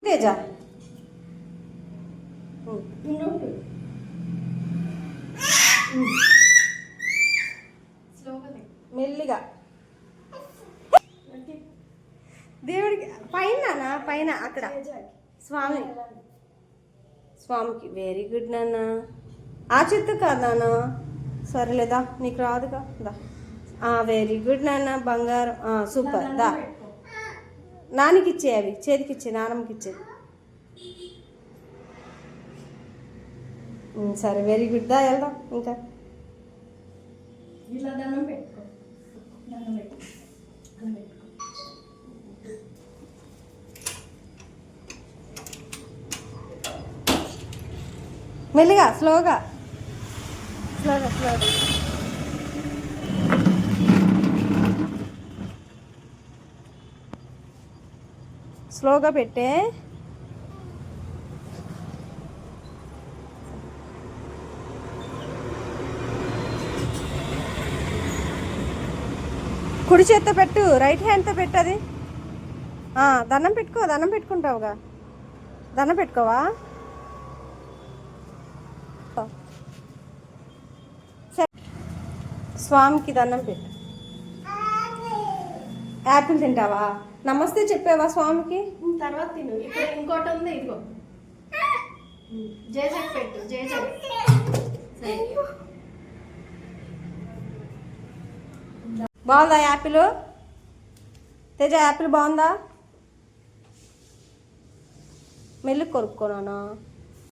తేజ మెల్లిగా దేవుడికి పైన పైన అక్కడ స్వామికి వెరీ గుడ్ నాన్న. ఆ చెత్త కాదు నాన్న, సరేలేదా నీకు రాదుగా దా. వెరీ గుడ్ నాన్న, బంగారం. సూపర్ దా. నాన్నకి ఇచ్చే, అవి చేతికి ఇచ్చే, నాన్నమ్మకి ఇచ్చే. సరే వెరీ గుడ్ దా, వెళ్దాం. ఇంకా ఇలా దండం పెట్టుకో, దండం పెట్టుకో. మెల్లిగా స్లోగా స్లోగా స్లోగా. స్లోగా పెట్టే. కుడి చేత్తో పెట్టు, రైట్ హ్యాండ్తో పెట్టు. అది దండం పెట్టుకో, దండం పెట్టుకుంటావుగా. దండం పెట్టుకోవా? స్వామికి దండం పెట్టు. యాపిల్ తింటావా? నమస్తే చెప్పావా స్వామికి? తర్వాత తిను. ఇక్కడ ఇంకోటి ఉంది, ఇదిగో. జేజక్ పెట్టు, జేజక్. బాగుందా యాపిల్? తేజ యాపిల్ బాగుందా? మెల్లి కొరుక్కోనా?